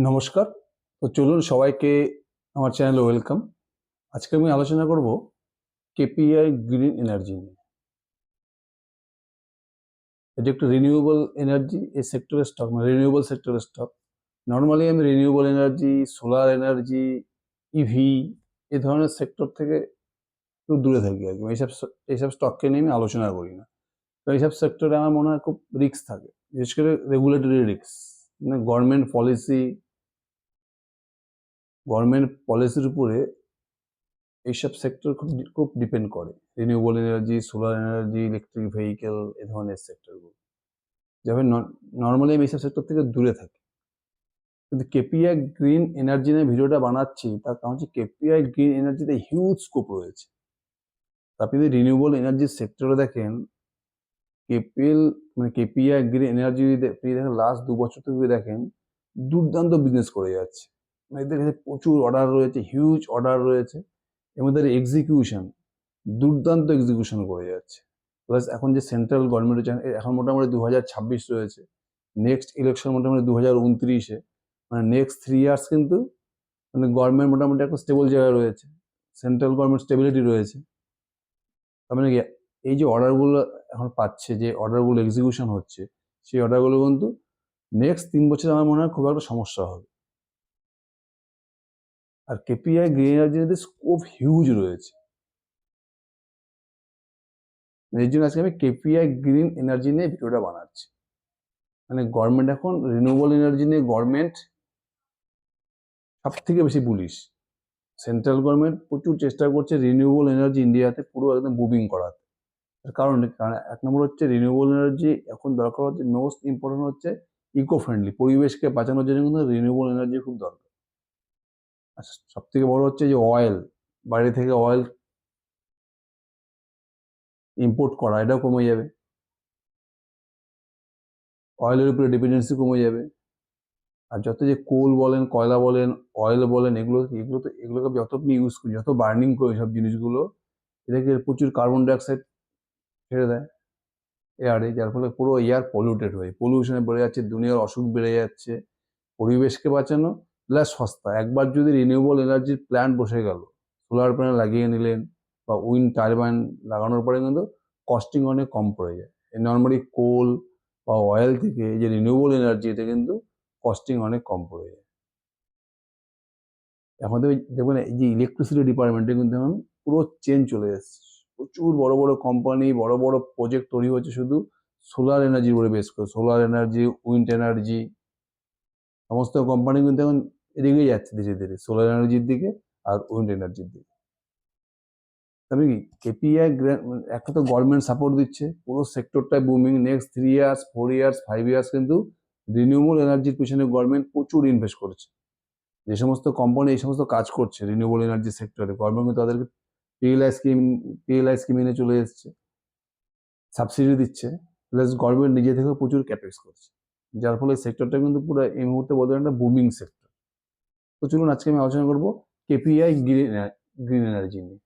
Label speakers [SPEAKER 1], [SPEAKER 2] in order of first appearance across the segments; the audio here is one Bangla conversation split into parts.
[SPEAKER 1] নমস্কার। তো চলুন সবাইকে আমার চ্যানেলে ওয়েলকাম। আজকে আমি আলোচনা করব কেপিআই গ্রিন এনার্জি নিয়ে। এটি একটা রিনিউয়েবল এনার্জি এই সেক্টরের স্টক, মানে রিনিউয়েবল সেক্টরের স্টক। নর্মালি আমি renewable energy, solar energy, EV এই ধরনের সেক্টর থেকে একটু দূরে থাকি আর কি। এইসব স্টককে নিয়ে আমি আলোচনা করি না। তো এইসব সেক্টরে আমার মনে হয় খুব রিস্ক থাকে, বিশেষ করে রেগুলেটরি রিস্ক। মানে গভর্নমেন্ট পলিসির উপরে এইসব সেক্টর খুব খুব ডিপেন্ড করে। Renewable energy, solar energy, electric vehicle এ ধরনের সেক্টরগুলো। যেমন নর্মালি আমি এইসব সেক্টর থেকে দূরে থাকি। কিন্তু কেপিআই গ্রিন এনার্জি নিয়ে ভিডিওটা বানাচ্ছি, তার কারণ হচ্ছে কেপিআই গ্রিন এনার্জিতে হিউজ স্কোপ রয়েছে। আপনি যদি রিনিউয়েবল এনার্জির সেক্টরে দেখেন, কেপিআই গ্রিন এনার্জি আপনি দেখেন লাস্ট 2 বছর থেকে দেখেন দুর্দান্ত বিজনেস করে যাচ্ছে। মানে এদের কাছে প্রচুর অর্ডার রয়েছে, হিউজ অর্ডার রয়েছে। এর মধ্যে এক্সিকিউশন দুর্দান্ত এক্সিকিউশন করে যাচ্ছে। প্লাস এখন যে সেন্ট্রাল গভর্নমেন্ট এখন মোটামুটি 2026 রয়েছে, নেক্সট ইলেকশন মোটামুটি 2029-এ, মানে নেক্সট 3 ইয়ার্স কিন্তু মানে গভর্নমেন্ট মোটামুটি একটা স্টেবল জায়গায় রয়েছে, সেন্ট্রাল গভর্নমেন্ট স্টেবিলিটি রয়েছে। তার মানে কি, এই যে অর্ডারগুলো এখন পাচ্ছে, যে অর্ডারগুলো এক্সিকিউশন হচ্ছে, সেই অর্ডারগুলো কিন্তু নেক্সট 3 বছরে আমার মনে হয় খুব একটা সমস্যা হবে। আর কেপিআই গ্রিন এনার্জিতে স্কোপ হিউজ রয়েছে। এর জন্য আজকে আমি কেপিআই গ্রিন এনার্জি নিয়ে ভিডিওটা বানাচ্ছি। মানে গভর্নমেন্ট এখন রিনিউয়েবল এনার্জি নিয়ে সব থেকে বেশি বুলিশ। সেন্ট্রাল গভর্নমেন্ট প্রচুর চেষ্টা করছে রিনিউয়েবল এনার্জি ইন্ডিয়াতে পুরো একদম বুমিং করাতে। তার কারণ এক নম্বর হচ্ছে রিনিউয়েবল এনার্জি এখন দরকার হচ্ছে, মোস্ট ইম্পর্টেন্ট হচ্ছে ইকো ফ্রেন্ডলি, পরিবেশকে বাঁচানোর জন্য কিন্তু রিনিউয়েবল এনার্জি খুব দরকার। আর সব থেকে বড় হচ্ছে যে অয়েল, বাইরে থেকে অয়েল ইম্পোর্ট করা, এটাও কমে যাবে। অয়েলের উপরে ডিপেন্ডেন্সি কমে যাবে। আর যত যে কোল বলেন, কয়লা বলেন, অয়েল বলেন, এগুলোকে যত আপনি ইউজ করি, যত বার্নিং করি সব জিনিসগুলো, এটাকে প্রচুর কার্বন ডাইঅক্সাইড ছেড়ে দেয় এয়ারে, যার ফলে পুরো এয়ার পলিউটেড হয়ে পলিউশনে বেড়ে যাচ্ছে, দুনিয়ার অসুখ বেড়ে যাচ্ছে। পরিবেশকে বাঁচানো প্লাস সস্তা। একবার যদি রিনিউয়েবল এনার্জির প্ল্যান্ট বসে গেল, সোলার প্যানেল লাগিয়ে নিলেন বা উইন্ড টারবাইন লাগানোর পরে কিন্তু কস্টিং অনেক কম পড়ে যায়। নর্মালি কোল বা অয়েল থেকে যে রিনিউয়েবল এনার্জি, এটা কিন্তু কস্টিং অনেক কম পড়ে যায়। এখন দেখবেন এই যে ইলেকট্রিসিটি ডিপার্টমেন্টে কিন্তু এখন পুরো চেঞ্জ চলে এসছে। প্রচুর বড় বড় কোম্পানি, বড় বড় প্রজেক্ট তৈরি হচ্ছে শুধু সোলার এনার্জির উপরে বেস করে। সোলার এনার্জি, উইন্ড এনার্জি, সমস্ত কোম্পানি কিন্তু এখন এদিকে যাচ্ছে ধীরে ধীরে, সোলার এনার্জির দিকে আর উইন্ড এনার্জির দিকে। তবে কি কেপিআই একটা তো গভর্নমেন্ট সাপোর্ট দিচ্ছে, পুরো সেক্টরটাই booming. Next 3 years, 4 years, 5 years কিন্তু রিনিউয়েবল এনার্জির পিছনে গভর্নমেন্ট প্রচুর ইনভেস্ট করেছে। যে সমস্ত কোম্পানি এই সমস্ত কাজ করছে রিনিউয়েবল এনার্জি সেক্টরে, গভর্নমেন্ট তাদেরকে পিএলআই স্কিম এনে চলে এসছে, সাবসিডি দিচ্ছে। প্লাস গভর্নমেন্ট নিজে থেকেও প্রচুর ক্যাপেক্স করছে, যার ফলে সেক্টরটা কিন্তু পুরো এই মুহূর্তে বদলে একটা বুমিং সেক্টর। তো চলুন আজকে আমি আলোচনা করবো কেপিআই গ্রিন এনার্জি নিয়ে।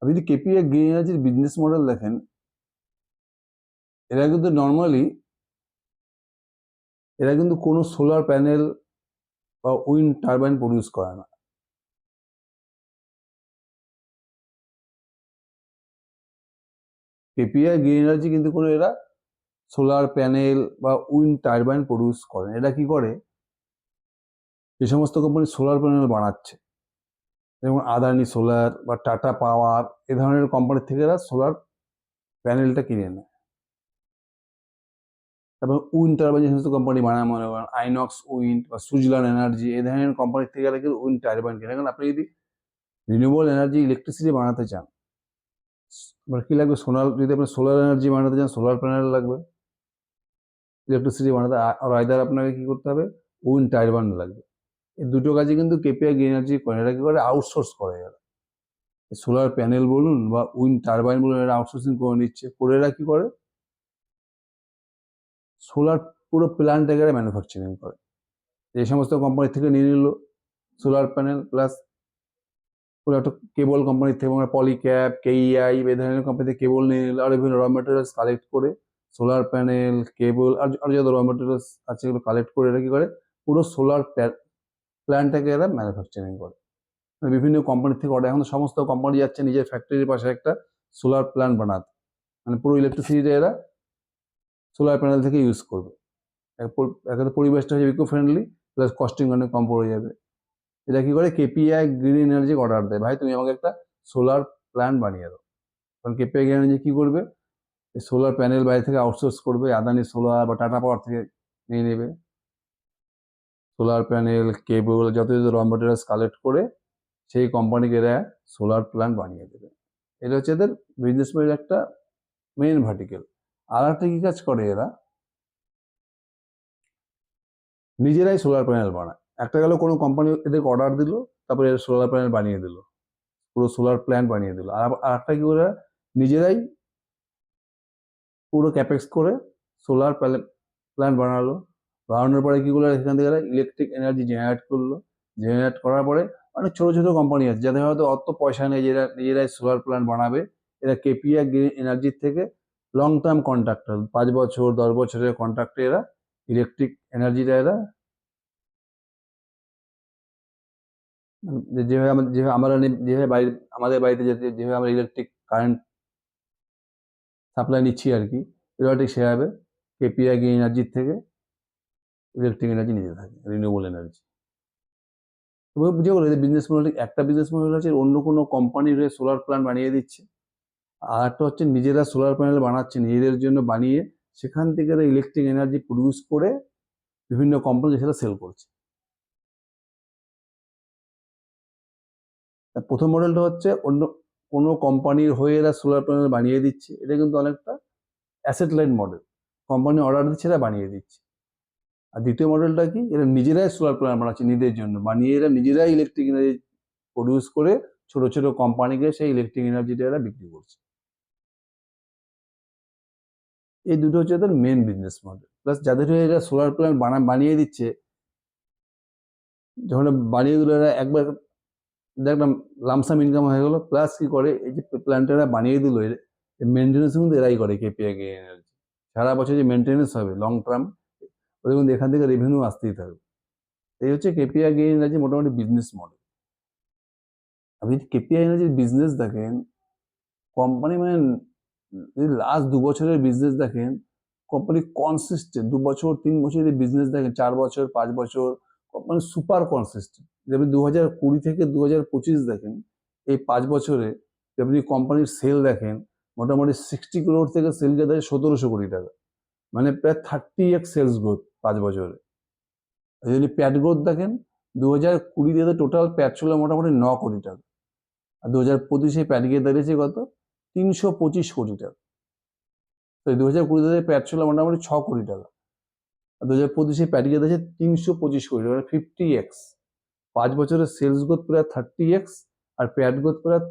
[SPEAKER 1] আপনি যদি কেপিআই গ্রিন এনার্জির বিজনেস মডেল দেখেন, এরা কিন্তু কোনো সোলার প্যানেল বা উইন্ড টারবাইন প্রডিউস করে না। কেপিআই গ্রিন এনার্জি কিন্তু কোনো এরা সোলার প্যানেল বা উইন্ড টারবাইন প্রডিউস করে। এটা কি করে, যে সমস্ত কোম্পানি সোলার প্যানেল বানাচ্ছে, যেমন আদানি সোলার বা টাটা পাওয়ার, এ ধরনের কোম্পানির থেকে এরা সোলার প্যানেলটা কিনে নেয়। তারপর উইন্ড টারবাইন যে সমস্ত কোম্পানি বানায়, মনে করেন আইনক্স উইন্ড বা সুজলান এনার্জি, এই ধরনের কোম্পানির থেকে এরা কিন্তু উইন্ড টারবাইন কিনে। কারণ আপনি যদি রিনিউয়েবল এনার্জি ইলেকট্রিসিটি বানাতে চান, আপনার কি লাগবে? যদি আপনি সোলার এনার্জি বানাতে চান, সোলার প্যানেল লাগবে ইলেকট্রিসিটি বানাতে। আর আইদার আপনাকে কি করতে হবে, উইন্ড টারবাইন লাগবে। এই দুটো কাজে কিন্তু কেপিআই গ্রিন এনার্জি করে। এটা কি করে, আউটসোর্স করে এরা। সোলার প্যানেল বলুন বা উইন্ড টারবাইন বলুন, এরা আউটসোর্সিং করে নিচ্ছে। করে এরা কি করে, সোলার পুরো প্ল্যান্ট এরা ম্যানুফ্যাকচারিং করে। এই সমস্ত কোম্পানি থেকে নিয়ে নিল সোলার প্যানেল প্লাস কোনো একটা কেবল কোম্পানির থেকে আমরা পলিক্যাপ, কেইআই এই ধরনের কোম্পানিতে কেবল নিয়ে নিল, আর বিভিন্ন র মেটেরিয়ালস কালেক্ট করে সোলার প্যানেল, কেবল আর যত র মেটেরিয়ালস আছে এগুলো কালেক্ট করে এরা কি করে পুরো সোলার প্ল্যান্টটাকে এরা ম্যানুফ্যাকচারিং করে। বিভিন্ন কোম্পানি থেকে অর্ডার, এখন সমস্ত কোম্পানি যাচ্ছে নিজের ফ্যাক্টরির পাশে একটা সোলার প্ল্যান্ট বানাতে, মানে পুরো ইলেকট্রিসিটিটা এরা সোলার প্যানেল থেকে ইউজ করবে। একেবারে পরিবেশটা হয়ে যাবে ইকো ফ্রেন্ডলি, প্লাস কস্টিং অনেক কম পড়ে যাবে। এটা কি করে কেপিআই গ্রিন এনার্জি অর্ডার দেয়, ভাই তুমি আমাকে একটা সোলার প্ল্যান্ট বানিয়ে দাও। কারণ কেপিআই গ্রিন এনার্জি কি করবে, সোলার প্যানেল বাইরে থেকে আউটসোর্স করবে, আদানি সোলার বা টাটা পাওয়ার থেকে নিয়ে নেবে সোলার প্যানেল, কেবল যত যত র মেটেরিয়ালস কালেক্ট করে সেই কোম্পানিকে এরা সোলার প্ল্যান্ট বানিয়ে দেবে। এটা হচ্ছে এদের বিজনেস মডেল একটা মেইন ভার্টিক্যাল। আর একটা কি কাজ করে এরা, নিজেরাই সোলার প্যানেল বানায়। একটা গেল কোনো কোম্পানি এদেরকে অর্ডার দিল, তারপরে এরা সোলার প্যানেল বানিয়ে দিল, পুরো সোলার প্ল্যান্ট বানিয়ে দিল। আর একটা কি ওরা নিজেরাই পুরো ক্যাপেক্স করে সোলার প্ল্যান্ট বানালো। বানানোর পরে কি করলো, এখান থেকে ইলেকট্রিক এনার্জি জেনারেট করলো। জেনারেট করার পরে অনেক ছোটো ছোটো কোম্পানি আছে যাদের হয়তো অত পয়সা নেই, নিজেরাই সোলার প্ল্যান্ট বানাবে। এরা কেপিআই গ্রিন এনার্জির থেকে লং টার্ম কন্ট্রাক্টর, 5 বছর 10 বছরের কন্ট্রাক্টে এরা ইলেকট্রিক এনার্জিটা এরা যেভাবে আমরা যেভাবে আমাদের বাড়িতে যেভাবে আমরা ইলেকট্রিক কারেন্ট সাপ্লাই নিচ্ছি আর কি, এরা ঠিক সেভাবে কেপিআই গ্রিন এনার্জির থেকে ইলেকট্রিক এনার্জি নিতে থাকে, রিনিউয়েবল এনার্জি। তবে বুঝে গেলো এদের বিজনেস মডেল, একটা বিজনেস মডেল আছে অন্য কোনো কোম্পানির হয়ে সোলার প্ল্যান্ট বানিয়ে দিচ্ছে, আর একটা হচ্ছে নিজেরা সোলার প্যানেল বানাচ্ছে নিজেদের জন্য বানিয়ে, সেখান থেকে ইলেকট্রিক এনার্জি প্রডিউস করে বিভিন্ন কোম্পানি সেটা সেল করছে। প্রথম মডেলটা হচ্ছে অন্য কোনো কোম্পানির হয়ে এরা সোলার প্যানেল বানিয়ে দিচ্ছে, এটা কিন্তু অনেকটা asset light model, company order দিচ্ছে এরা বানিয়ে দিচ্ছে। আর দ্বিতীয় মডেলটা কি, এরা নিজেরাই সোলার প্যানেল বানাচ্ছে নিজেদের জন্য বানিয়ে, এরা নিজেরাই ইলেকট্রিক এনার্জি প্রডিউস করে ছোট ছোট কোম্পানিকে সেই ইলেকট্রিক এনার্জিটা এরা বিক্রি করছে। এই দুটো হচ্ছে এদের মেন বিজনেস মডেল। প্লাস যাদের হয়ে এরা সোলার প্ল্যান্ট বানিয়ে দিচ্ছে, যখন বানিয়ে দিল এরা একবার একটা লামসাম ইনকাম হয়ে গেলো। প্লাস কি করে, এই যে প্ল্যান্টটা এরা বানিয়ে দিল, মেনটেন্যান্স কিন্তু এরাই করে কেপিআই এনার্জি। সারা বছর যে মেনটেন্যান্স হবে লং টার্ম, ওদের কিন্তু এখান থেকে রেভিনিউ আসতেই থাকবে। এই হচ্ছে কেপিআই এনার্জি মোটামুটি বিজনেস মডেল। আপনি যদি কেপিআই এনার্জির বিজনেস দেখেন, কোম্পানি মানে যদি লাস্ট 2 বছরের বিজনেস দেখেন, কোম্পানি কনসিস্টেন্ট 2 বছর 3 বছর যদি বিজনেস দেখেন, 4 বছর 5 বছর, কোম্পানি সুপার কনসিস্টেন্ট। যদি 2020 থেকে 2025 দেখেন, এই 5 বছরে আপনি কোম্পানির সেল দেখেন, মোটামুটি 60 crore থেকে সেল গেছে 1700 কোটি টাকা, মানে প্রায় 30x সেলস গ্রোথ 5 বছরে। যদি প্যাট গ্রোথ দেখেন, 2020 টোটাল প্যাট ছিল মোটামুটি 9 কোটি টাকা, আর 2025 প্যাট গিয়ে দাঁড়িয়েছে কত, 325 কোটি টাকা। তো 2020 প্যাট ছিল মোটামুটি 6 কোটি টাকা, আর 2025 প্যাট গিয়ে দাঁড়িয়েছে 325 কোটি টাকা, 50x। 5 বছরের সেলস গ্রোথ প্রায় 30x, আর প্যাট গ্রোথ প্রায়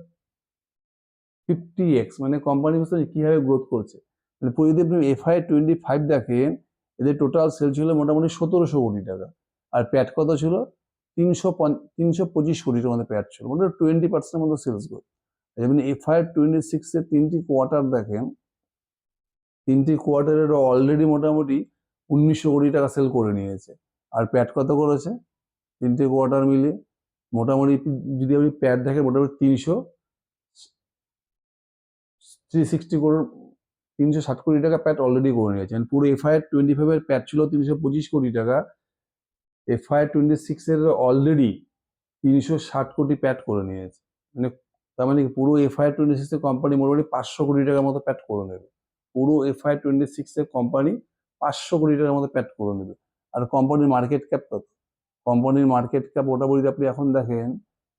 [SPEAKER 1] 50x। মানে কোম্পানি বুঝতে কিভাবে গ্রোথ করছে। মানে যদি আপনি FY25 দেখেন, এদের টোটাল সেল ছিল মোটামুটি 1700 কোটি টাকা, আর প্যাট কত ছিল, 325 কোটি টাকার মধ্যে প্যাট ছিল, মোটামুটি 20% মতো সেলস গ্রোথ। যেমন FY26 এর 3টি কোয়ার্টার দেখেন, 3টি কোয়ার্টারের অলরেডি মোটামুটি 1900 কোটি টাকা সেল করে নিয়েছে, আর প্যাট কত করেছে 3টে কোয়ার্টার মিলে, মোটামুটি যদি আপনি প্যাট দেখেন মোটামুটি 360 কোটি, 360 কোটি টাকা প্যাট অলরেডি করে নিয়েছে। পুরো FY25 এর প্যাট ছিল 325 কোটি টাকা, FY26 এর অলরেডি 360 কোটি প্যাট করে নিয়েছে। মানে তার মানে পুরো FY26 এর কোম্পানি মোটামুটি 500 কোটি টাকার মতো প্যাট করে নেবে। পুরো FY26 এর কোম্পানি 500 কোটি টাকার মতো প্যাট করে নেবে। আর কোম্পানির মার্কেট ক্যাপ কত, কোম্পানির মার্কেট ক্যাপ মোটামুটি আপনি এখন দেখেন,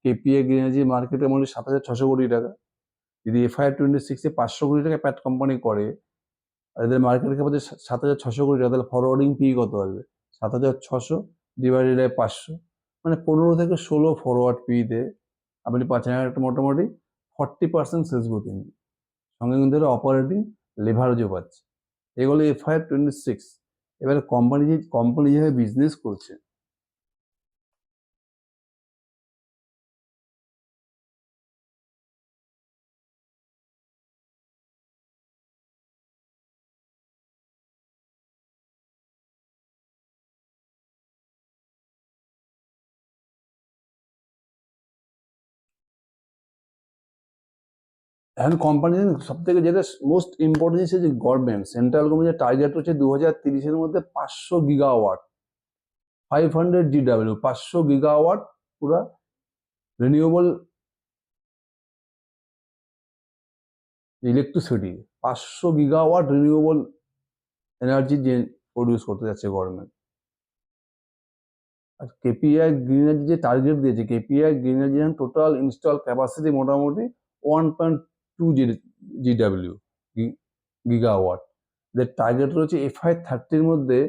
[SPEAKER 1] কেপিআই গ্রিন এনার্জি মার্কেটে মোটামুটি 7600 কোটি টাকা। যদি FY26 এ 500 কোটি টাকা প্যাট কোম্পানি করে, আর এদের মার্কেট ক্যাপ হচ্ছে 7600 কোটি টাকা, তাহলে ফরওয়ার্ডিং পি কত আসবে, 7600 ডিভাইডেড বাই 500, মানে 15 থেকে 16 ফরওয়ার্ড পিতে আপনি পাচ্ছেন একটা মোটামুটি 40% সেলস গ্রোথ ইঞ্জিন। সঙ্গে কিন্তু এটা অপারেটিং লেভারেজও পাচ্ছে। এগুলো FY26। এবারে কোম্পানি যেভাবে বিজনেস করছে, এখন কোম্পানি সব থেকে যেটা মোস্ট ইম্পর্টেন্ট জিনিস যে গভর্নমেন্ট সেন্ট্রাল গভর্নমেন্টের টার্গেট হচ্ছে 2030-এর মধ্যে 500 গিগাওয়াট 500 GW 500 গিগাওয়াট পুরা renewable electricity 500 gigawatt renewable energy produce করতে যাচ্ছে গভর্নমেন্ট। আর কেপিআই গ্রিন এনার্জি যে টার্গেট দিয়েছে, KPI green energy total install capacity মোটামুটি 1.2 GW গিগাওয়াট। যে টার্গেট রয়েছে FY30-র মধ্যে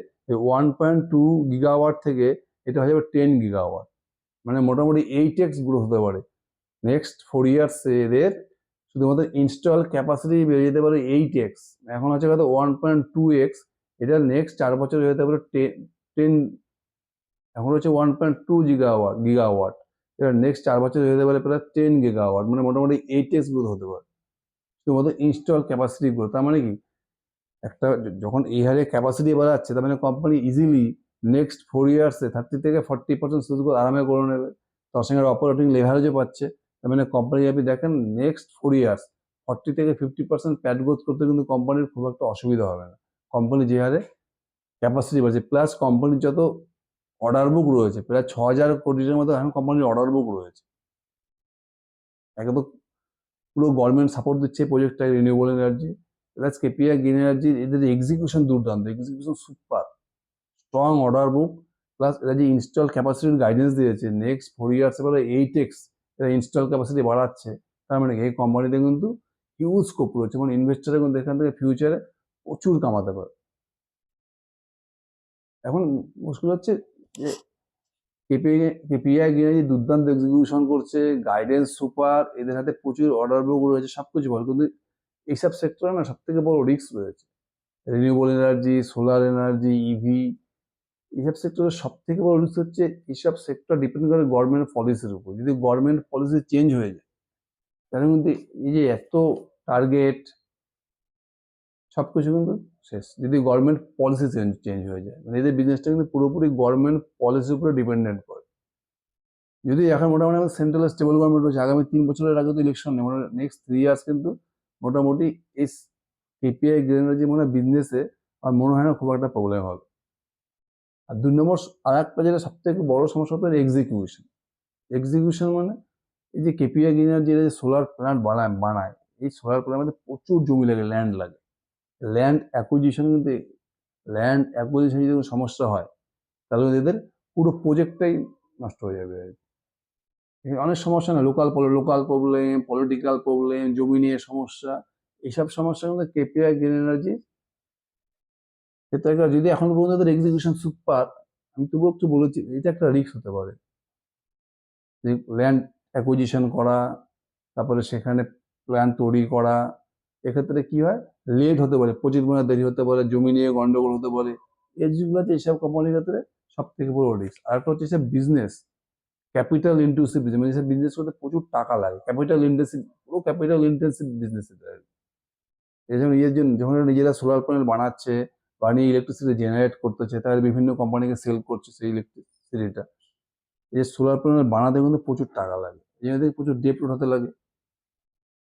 [SPEAKER 1] 1.2 গিগাওয়াট থেকে এটা হয়ে যাবে 10 গিগাওয়াট, মানে মোটামুটি 8x গ্রোথ হতে পারে নেক্সট 4 ইয়ার্স। এদের শুধুমাত্র ইনস্টল ক্যাপাসিটি বেড়ে যেতে পারে 8x, এখন আছে কত 1.2x, এটা নেক্সট 4 বছর হয়ে যেতে পারে 10, এখন হচ্ছে 1.2 গিগাওয়াট, এটা নেক্সট 4 বছর হয়ে যেতে পারে প্রায় 10 গিগাওয়াট, মানে মোটামুটি 8x গ্রোথ হতে পারে শুধুমাত্র ইনস্টল ক্যাপাসিটি গ্রোথ। তার মানে কি একটা যখন এই হারে ক্যাপাসিটি বাড়াচ্ছে, তার মানে কোম্পানি ইজিলি নেক্সট 4 ইয়ার্সে 30 থেকে 40% সুদ আরামে করে নেবে, তার সঙ্গে অপারেটিং লেভারেজও পাচ্ছে। তার মানে কোম্পানি আপনি দেখেন নেক্সট 4 ইয়ার্স 40 থেকে 50% প্যাট গ্রোথ করতে কিন্তু কোম্পানির খুব একটা অসুবিধা হবে না। কোম্পানি যে হারে ক্যাপাসিটি বাড়ছে, প্লাস কোম্পানির যত অর্ডার বুক রয়েছে প্রায় 6,000 কোটির মতো এখন কোম্পানির অর্ডার বুক রয়েছে। একে তো পুরো গভর্নমেন্ট সাপোর্ট দিচ্ছে প্রজেক্টটা renewable energy, plus KPI green energy এদের এক্সিকিউশন দুর্দান্ত, execution super, strong order book, plus এরা যে ইনস্টল ক্যাপাসিটির গাইডেন্স দিয়েছে নেক্সট 4 ইয়ার্সে বলে 8x এরা ইনস্টল ক্যাপাসিটি বাড়াচ্ছে। তার মানে এই কোম্পানিতে কিন্তু হিউজ স্কোপ রয়েছে, মানে ইনভেস্টাররা কিন্তু এখান থেকে ফিউচারে প্রচুর কামাতে পারে। এখন মুশকিল হচ্ছে যে কেপিআই গ্রিন এনার্জি দুর্দান্ত এক্সিকিউশন করছে, গাইডেন্স সুপার, এদের হাতে প্রচুর অর্ডার বুক রয়েছে, সবকিছু ভালো, কিন্তু এইসব সেক্টরে না সব থেকে বড় রিস্ক রয়েছে। Renewable energy, solar energy, EV, এইসব সেক্টরের সব থেকে বড় রিস্ক হচ্ছে এইসব সেক্টর ডিপেন্ড করে গভর্নমেন্ট পলিসির উপর। যদি গভর্নমেন্ট পলিসি চেঞ্জ হয়ে যায় তাহলে কিন্তু এই যে এত টার্গেট সবকিছু কিন্তু শেষ। যদি গভর্নমেন্ট পলিসি চেঞ্জ হয়ে যায়, মানে এদের বিজনেসটা কিন্তু পুরোপুরি গভর্নমেন্ট পলিসির উপরে ডিপেন্ডেন্ট করে। যদি এখন মোটামুটি আমাদের সেন্ট্রাল স্টেবল গভর্নমেন্ট রয়েছে, আগামী 3 বছরের আগে তো ইলেকশন নেই, মানে নেক্সট 3 ইয়ার্স কিন্তু মোটামুটি এই কেপিআই গ্রিন এনার্জি মনে হয় বিজনেসে আর মনে হয় না খুব একটা প্রবলেম হবে। আর 2 নম্বর আর একটা যেটা সব থেকে বড় সমস্যা হতো এক্সিকিউশন। এক্সিকিউশন মানে এই যে কেপিআই গ্রিন এনার্জি যে সোলার প্ল্যান্ট বানায়, এই সোলার প্ল্যান্টের প্রচুর জমি লাগে, ল্যান্ড লাগে। ল্যান্ড অ্যাকুইজিশন কিন্তু, ল্যান্ড অ্যাকুইজিশন যদি কোনো সমস্যা হয় তাহলে এদের পুরো প্রজেক্টটাই নষ্ট হয়ে যাবে। অনেক সমস্যা না, লোকাল প্রবলেম, পলিটিক্যাল প্রবলেম, জমি নিয়ে সমস্যা, এইসব সমস্যার মধ্যে কেপিআই গ্রিন এনার্জি ক্ষেত্রে যদি এখন পর্যন্ত তাদের এক্সিকিউশন সুপার, আমি তবুও একটু বলেছি এটা একটা রিস্ক হতে পারে যে ল্যান্ড অ্যাকুইজিশন করা, তারপরে সেখানে প্ল্যান তৈরি করা, এক্ষেত্রে কি হয় লেট হতে পারে, প্রজেক্ট বানাতে দেরি হতে পারে, জমি নিয়ে গন্ডগোল হতে পারে। এই জিনিসগুলোতে এইসব কোম্পানির ক্ষেত্রে সব থেকে বড় রিস্ক। আর একটা হচ্ছে বিজনেস, ক্যাপিটাল ইন্টেন্সিভ বিজনেস, মানে বিজনেস করতে প্রচুর টাকা লাগে, ক্যাপিটাল ইন্টেন্সিভ, পুরো ক্যাপিটাল ইন্টেন্সিভ বিজনেস এটা। এই জন্য যখন নিজেরা সোলার প্যানেল বানাচ্ছে, বানিয়ে ইলেকট্রিসিটি জেনারেট করতেছে, তার বিভিন্ন কোম্পানিকে সেল করছে সেই ইলেকট্রিসিটিটা। এই সোলার প্যানেল বানাতে কিন্তু প্রচুর টাকা লাগে, এই জন্য প্রচুর ডেপ্ট উঠাতে লাগে,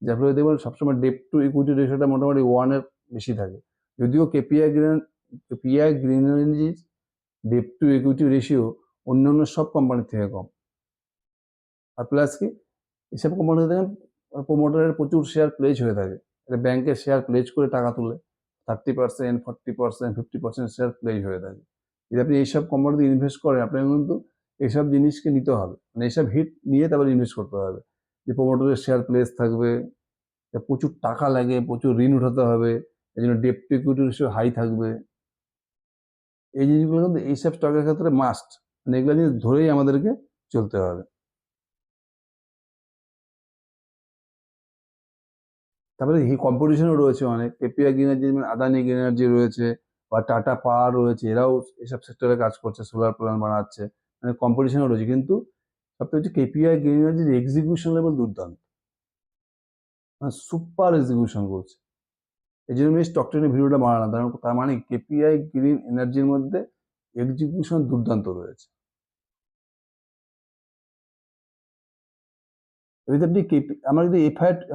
[SPEAKER 1] যার ফলে দেখবেন সবসময় ডেপ্ট টু ইকুইটি রেশিওটা মোটামুটি 1-এর বেশি থাকে। যদিও কেপিআই গ্রিন এনার্জির ডেপ্ট টু ইকুইটি রেশিও অন্যান্য সব কোম্পানির থেকে কম। আর প্লাস কি এসব কোম্পানিতে দেখেন প্রোমোটারের প্রচুর শেয়ার প্লেজ হয়ে থাকে, এটা ব্যাংকে শেয়ার প্লেজ করে টাকা তুলে 30%, 40%, 50% শেয়ার প্লেজ হয়ে থাকে। যদি আপনি এইসব কোম্পানিতে ইনভেস্ট করেন আপনাকে কিন্তু এইসব জিনিসকে নিতে হবে, মানে এইসব হিট নিয়ে তারপরে ইনভেস্ট করতে হবে। যে প্রোমোটারের শেয়ার প্লেজ থাকবে, প্রচুর টাকা লাগে, প্রচুর ঋণ উঠাতে হবে, এই জন্য ডেপ্ট টু ইকুইটি রেশিও হাই থাকবে। এই জিনিসগুলো কিন্তু এইসব স্টকের ক্ষেত্রে মাস্ট, মানে এগুলো জিনিস ধরেই আমাদেরকে চলতে হবে। তারপরে কম্পিটিশনও রয়েছে অনেক, KPI green energy, Adani green energy রয়েছে, বা টাটা পাওয়ার রয়েছে, এরাও এসব সেক্টরে কাজ করছে, সোলার প্ল্যান্ট বানাচ্ছে, মানে কম্পিটিশনও রয়েছে। কিন্তু সবথেকে হচ্ছে কেপিআই গ্রিন এনার্জির এক্সিকিউশন লেভেল দুর্দান্ত, মানে সুপার এক্সিকিউশন করছে। এই জন্য আমি স্টক ট্রেনের ভিডিওটা বানালাম, তার মানে কেপিআই গ্রিন এনার্জির মধ্যে এক্সিকিউশন দুর্দান্ত রয়েছে। এবার যদি আপনি আমরা যদি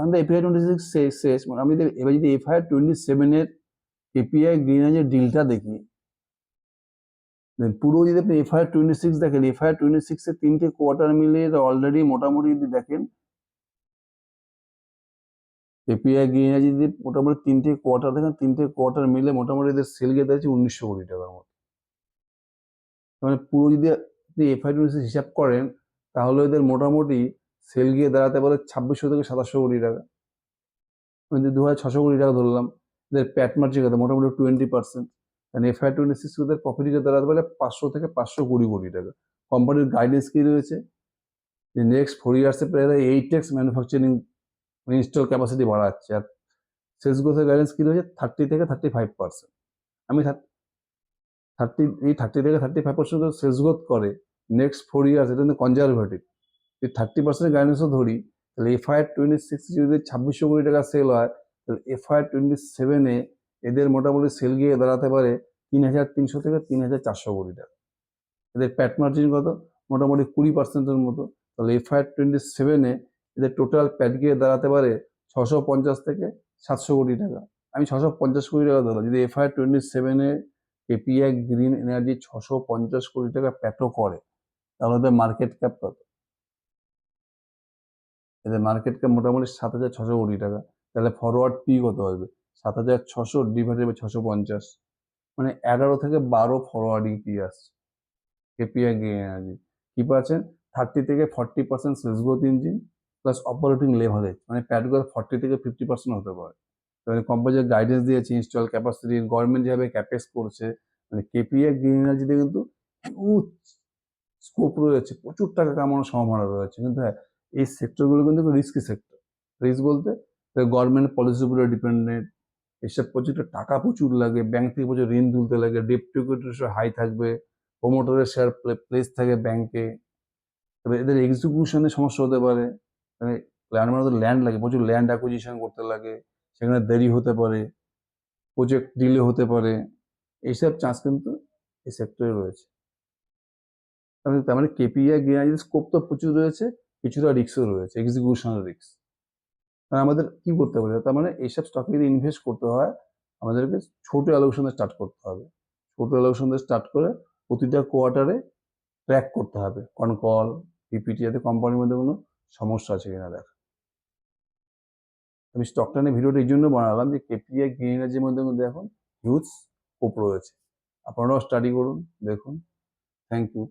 [SPEAKER 1] আমাদের এফআই 26 শেষ মানে আমি এবার যদি এফআই 27 এর কেপিআই গ্রিন এনার্জির ডিলটা দেখি, পুরো যদি আপনি এফআই 26 দেখেন, এফআই 26 এর 3টে কোয়ার্টার মিলে অলরেডি মোটামুটি যদি দেখেন কেপিআই গ্রিন এনার্জি যদি মোটামুটি 3টে কোয়ার্টার দেখেন, 3টে কোয়ার্টার মিলে মোটামুটি এদের সেল গিয়ে দাঁড়িয়েছে 1900 কোটি টাকার মতো। মানে পুরো যদি আপনি এফআই 26 হিসাব করেন তাহলে এদের মোটামুটি সেল গিয়ে দাঁড়াতে পারে 2600 থেকে 2700 কোটি টাকা। আমি যদি 2600 কোটি টাকা ধরলাম, এদের প্যাট মার্জিন কত মোটামুটি 20%, মানে এফআই 26 ওদের প্রফিট গিয়ে দাঁড়াতে পারে 500 থেকে 520 কোটি টাকা। কোম্পানির গাইডেন্স কি রয়েছে যে নেক্সট 4 ইয়ার্সে প্রায় 8x ম্যানুফ্যাকচারিং ইনস্টল ক্যাপাসিটি বাড়াচ্ছে, আর সেলস গ্রোথের গাইডেন্স কি রয়েছে 30 থেকে 35%। আমি 30 থেকে 35% সেলস গ্রোথ করে নেক্সট 4 ইয়ার্স, এটা কিন্তু কনজারভেটিভ। যদি 30% গাইডেন্সও ধরি তাহলে এফআই 26 যদি 2600 কোটি টাকা সেল হয় তাহলে এফআই 27-এ এদের মোটামুটি সেল গিয়ে দাঁড়াতে পারে 3300 থেকে 3400 কোটি টাকা। এদের প্যাট মার্জিন কত মোটামুটি 20%-এর মতো। তাহলে এফআই 27-এ এদের টোটাল প্যাট গিয়ে দাঁড়াতে পারে 650 থেকে 700 কোটি টাকা। আমি 650 কোটি টাকা ধরলাম, যদি এফআই 27-এ কেপিআই গ্রিন এনার্জি 650 কোটি টাকা প্যাটও করে তাহলে ওদের মার্কেট ক্যাপ কত? এদের মার্কেট ক্যাপ মোটামুটি 7600 কোটি টাকা। তাহলে ফরওয়ার্ড পি কত হবে? 7600 ডিভাইডেড বাই 650, মানে 11 থেকে 12 ফরওয়ার্ডিং পি আসছে কেপিআই গ্রিন এনার্জি। কি পাচ্ছেন? 30 থেকে 40% sales growth engine plus operating leverage, মানে প্যাট গ্রোথ 40 থেকে 50% হতে পারে। তাহলে কোম্পানি যে গাইডেন্স দিয়েছে ইনস্টল ক্যাপাসিটি, গভর্নমেন্ট যেভাবে ক্যাপেক্স করছে, মানে কেপিআই গ্রিন এনার্জিতে কিন্তু হিউজ স্কোপ রয়েছে, প্রচুর টাকা কামানোর সম্ভাবনা রয়েছে। কিন্তু হ্যাঁ, এই সেক্টরগুলো কিন্তু রিস্কি সেক্টর। রিস্ক বলতে গভর্নমেন্ট পলিসির উপরে ডিপেন্ডেন্ট, এসব প্রজেক্টে টাকা প্রচুর লাগে, ব্যাংক থেকে প্রচুর ঋণ তুলতে লাগে, debt to equity ratio high থাকবে, প্রোমোটারের শেয়ার প্লেস থাকে ব্যাংকে। তবে এদের এক্সিকিউশনের সমস্যা হতে পারে, মানে ল্যান্ড লাগে, প্রচুর ল্যান্ড অ্যাকুইজিশন করতে লাগে, সেখানে দেরি হতে পারে, প্রজেক্ট ডিলে হতে পারে, এইসব চান্স কিন্তু এই সেক্টরে রয়েছে। তার মানে কেপিআই গ্রিন এনার্জির স্কোপ তো প্রচুর রয়েছে, কিছুটা রিস্কও রয়েছে, এক্সিকিউশনাল রিস্ক। আমাদের কি করতে হবে? তার মানে এইসব স্টকে যদি ইনভেস্ট করতে হয় আমাদেরকে ছোট অ্যালোকেশন দিয়ে স্টার্ট করতে হবে। ছোট অ্যালোকেশন দিয়ে স্টার্ট করে প্রতিটা কোয়ার্টারে ট্র্যাক করতে হবে কল পিপিটি, যাতে কোম্পানির মধ্যে কোনো সমস্যা আছে কিনা দেখা। আমি স্টকটা নিয়ে ভিডিওটা এই জন্য বানালাম যে কেপিআই গ্রিন এনার্জির মধ্যে এখন হিউজ স্কোপ রয়েছে। আপনারাও স্টাডি করুন, দেখুন। Thank you.